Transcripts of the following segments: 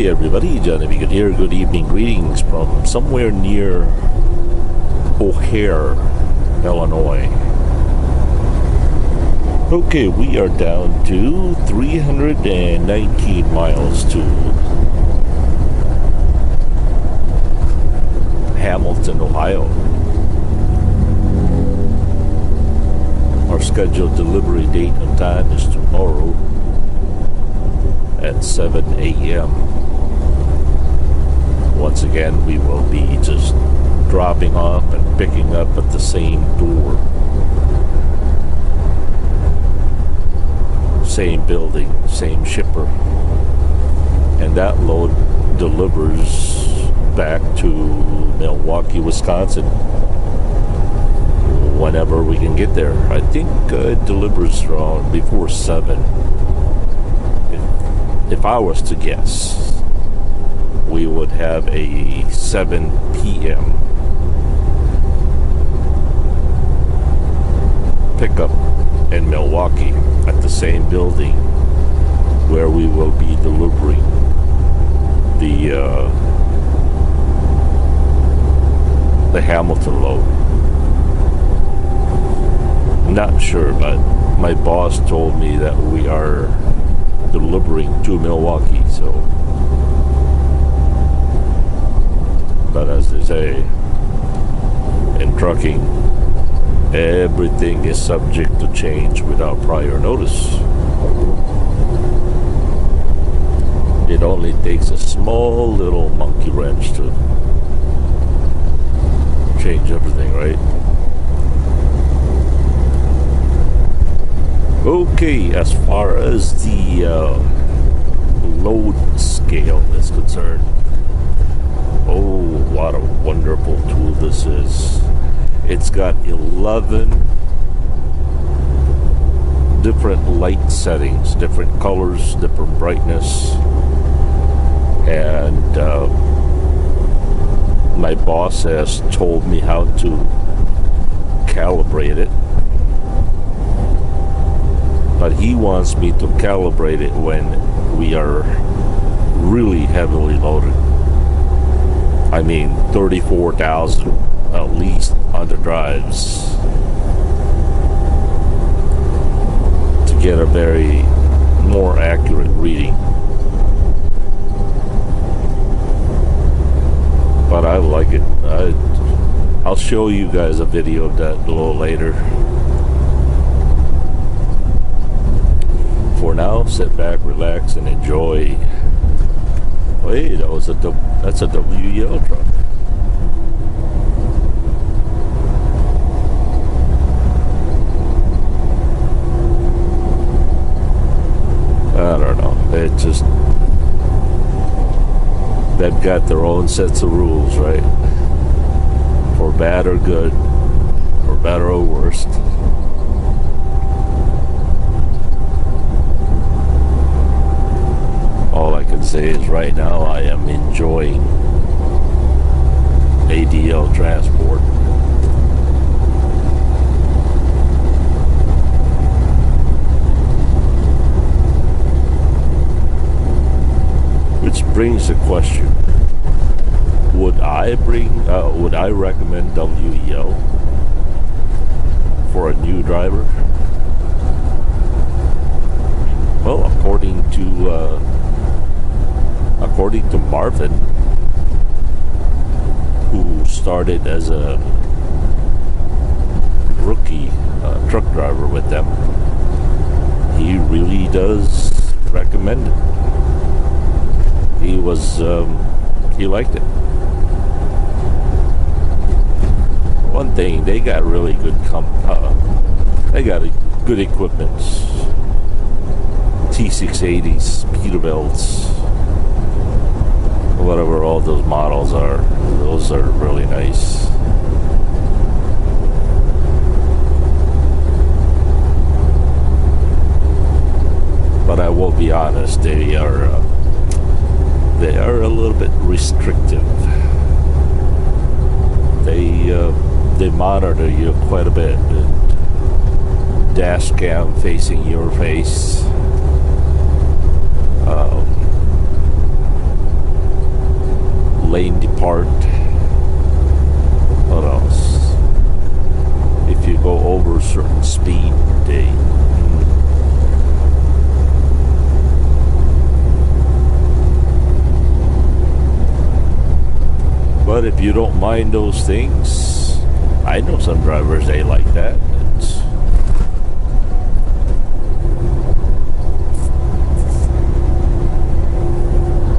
Okay, everybody, John, if you could hear, good evening, greetings from somewhere near O'Hare, Illinois. Okay, we are down to 319 miles to Hamilton, Ohio. Our scheduled delivery date and time is tomorrow at 7 a.m. Once again, we will be just dropping off and picking up at the same door. Same building, same shipper. And that load delivers back to Milwaukee, Wisconsin whenever we can get there. I think it delivers around before 7. If I was to guess, we would have a 7 p.m. pickup in Milwaukee at the same building where we will be delivering the Hamilton load. Not sure, but my boss told me that we are delivering to Milwaukee, so. But as they say in trucking, everything is subject to change without prior notice. It only takes a small little monkey wrench to change everything, right? Okay, as far as the load scale is concerned, oh, what a wonderful tool this is. It's got 11 different light settings, different colors, different brightness, and my boss has told me how to calibrate it. But he wants me to calibrate it when we are really heavily loaded. I mean, 34,000 at least on the drives to get a very more accurate reading. But I like it. I'll show you guys a video of that a little later. For now, sit back, relax, and enjoy. Wait, that's a WEL truck. I don't know. It just, they've got their own sets of rules, right? For bad or good, for better or worst. All I can say is right now I am enjoying ADL transport. Which brings the question: would I recommend WEL for a new driver? Well, according to Marvin, who started as a rookie truck driver with them, he really does recommend it. He liked it. One thing, they got really good they got good equipment. T680s, Peterbilts, whatever all those models are, those are really nice. But I will be honest, they are a little bit restrictive. They monitor you quite a bit. Dash cam facing your face. lane depart. What else? If you go over a certain speed, but if you don't mind those things, I know some drivers, they like that.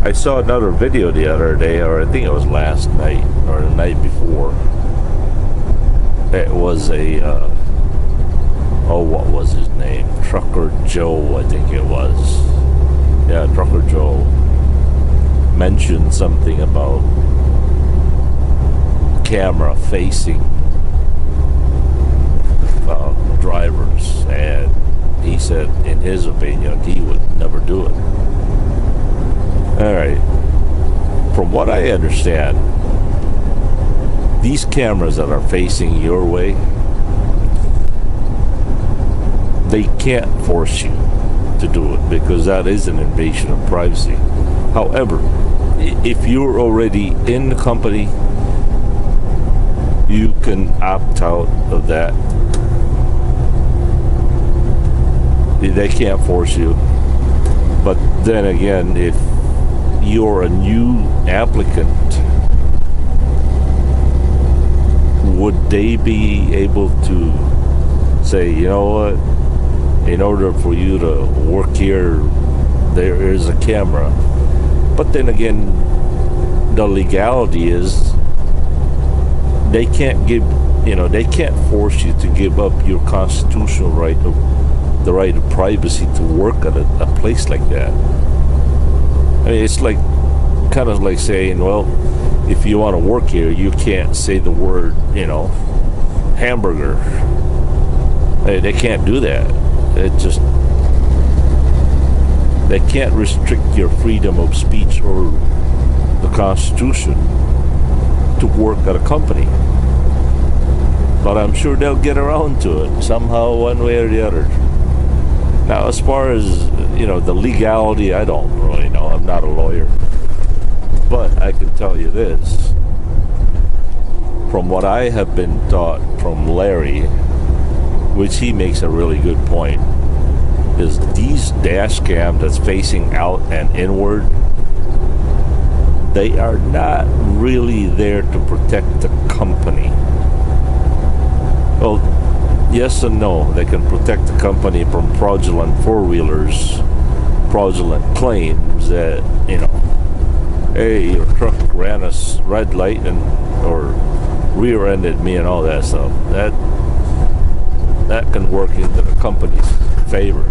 I saw another video the other day, or I think it was last night or the night before. It was a what was his name? Trucker Joe, I think it was. Yeah, Trucker Joe mentioned something about camera facing drivers, and he said in his opinion he would never do it. Alright, from what I understand, these cameras that are facing your way, they can't force you to do it because that is an invasion of privacy. However, if you're already in the company, you can opt out of that. They can't force you. But then again, if you're a new applicant, would they be able to say, you know what, in order for you to work here, there is a camera? But then again, the legality is they can't they can't force you to give up your constitutional right of the right of privacy to work at a place like that. I mean, it's like kind of like saying, well, if you want to work here, you can't say the word, hamburger. They can't do that. They can't restrict your freedom of speech or the Constitution to work at a company. But I'm sure they'll get around to it somehow, one way or the other. Now, as far as, the legality, I don't really know. I'm not a lawyer. But I can tell you this. From what I have been taught from Larry, which he makes a really good point, is these dash cam that's facing out and inward, they are not really there to protect the company. Well, yes and no. They can protect the company from fraudulent four-wheelers, fraudulent claims that, hey, your truck ran a red light or rear-ended me and all that stuff. That can work into the company's favor.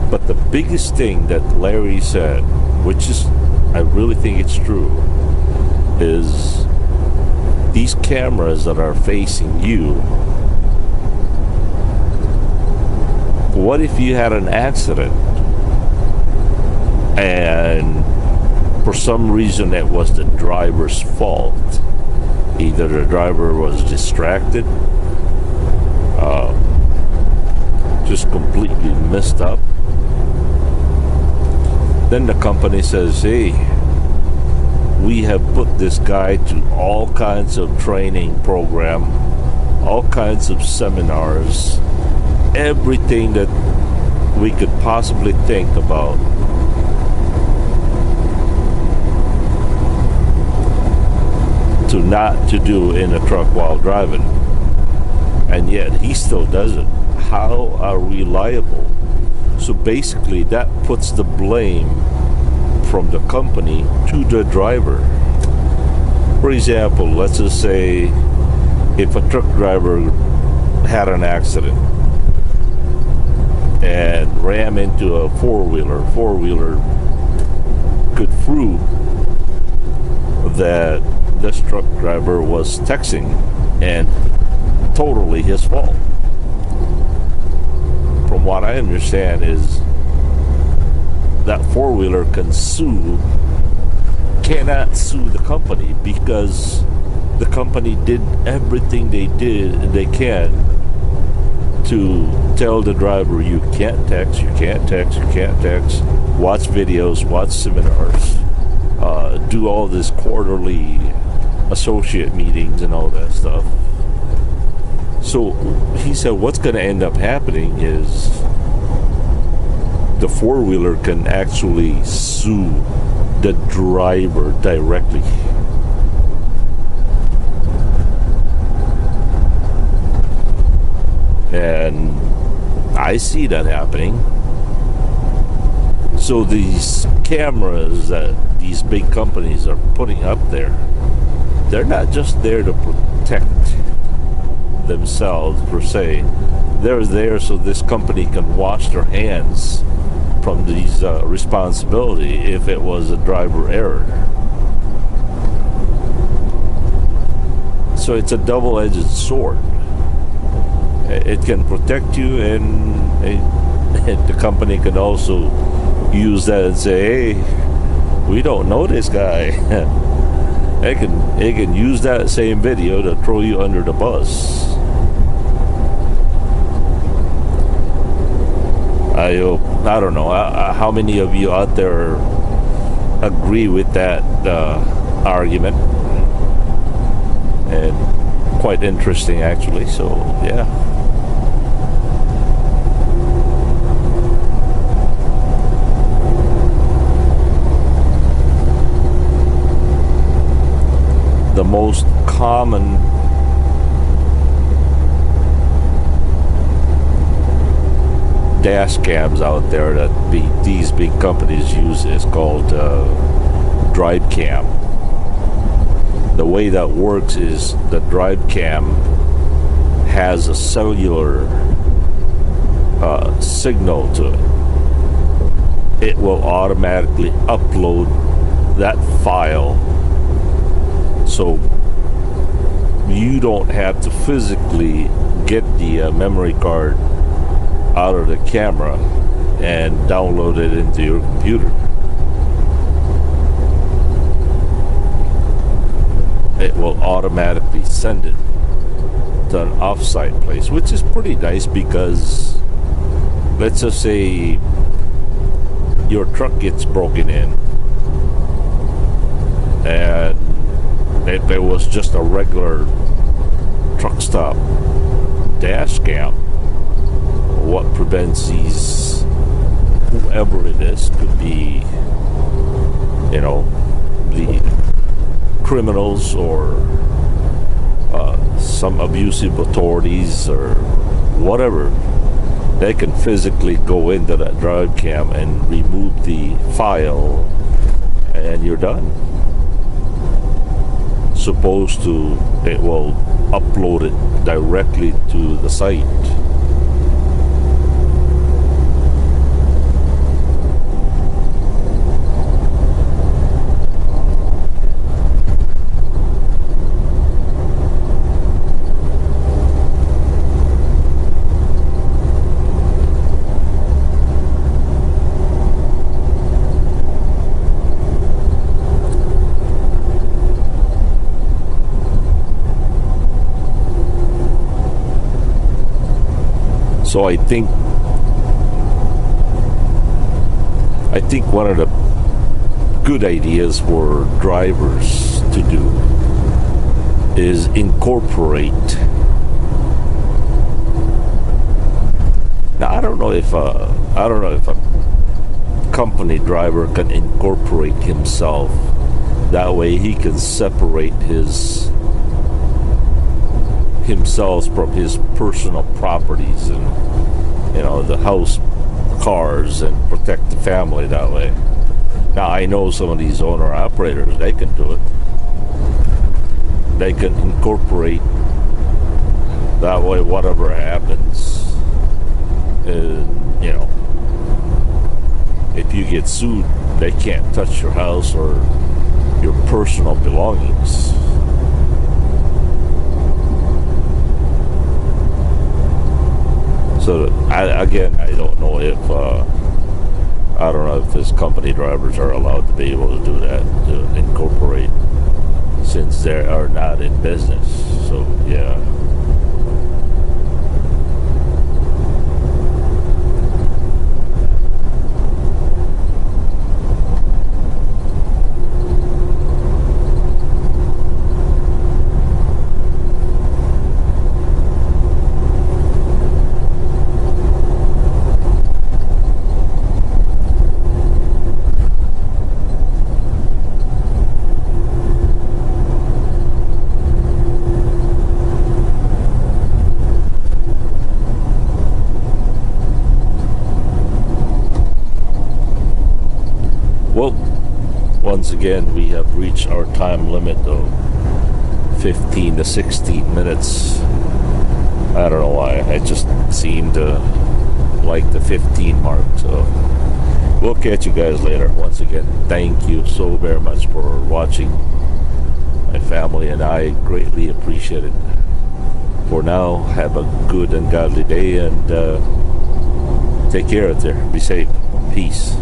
But the biggest thing that Larry said, which is, I really think it's true, is these cameras that are facing you, what if you had an accident and for some reason it was the driver's fault? Either the driver was distracted, just completely messed up. Then the company says, hey, we have put this guy to all kinds of training program, all kinds of seminars, everything that we could possibly think about. Not to do in a truck while driving, and yet he still does it. How are we liable? So basically that puts the blame from the company to the driver. For example, let's just say if a truck driver had an accident and ran into a four-wheeler could prove that this truck driver was texting and totally his fault. From what I understand is that four-wheeler cannot sue the company because the company did everything they can to tell the driver, you can't text, watch videos, watch seminars, do all this quarterly associate meetings and all that stuff. So he said what's going to end up happening is the four-wheeler can actually sue the driver directly. And I see that happening. So these cameras that these big companies are putting up there, they're not just there to protect themselves per se. They're there so this company can wash their hands from these responsibility if it was a driver error. So it's a double-edged sword. It can protect you, and the company can also use that and say, hey, we don't know this guy. They can use that same video to throw you under the bus. I don't know how many of you out there agree with that argument, and quite interesting actually. So yeah. The most common dash cams out there that these big companies use is called drive cam. The way that works is the drive cam has a cellular signal to it. It will automatically upload that file, so you don't have to physically get the memory card out of the camera and download it into your computer. It will automatically send it to an offsite place, which is pretty nice because let's just say your truck gets broken in and it was just a regular truck stop dash cam. What prevents these, whoever it is, could be, you know, the criminals or some abusive authorities or whatever, they can physically go into that drive cam and remove the file and you're done. Supposed to, it will upload it directly to the site. So I think one of the good ideas for drivers to do is incorporate. Now I don't know if a company driver can incorporate himself. That way he can separate himself from his personal properties and, you know, the house, cars, and protect the family that way. Now I know some of these owner operators, they can do it. They can incorporate. That way whatever happens, you know, if you get sued, they can't touch your house or your personal belongings. So I don't know if this company drivers are allowed to be able to do that, to incorporate, since they are not in business. So yeah. Well, once again, we have reached our time limit of 15 to 16 minutes. I don't know why. I just seem to like the 15 mark. So we'll catch you guys later. Once again, thank you so very much for watching. My family and I greatly appreciate it. For now, have a good and godly day, and take care out there. Be safe. Peace.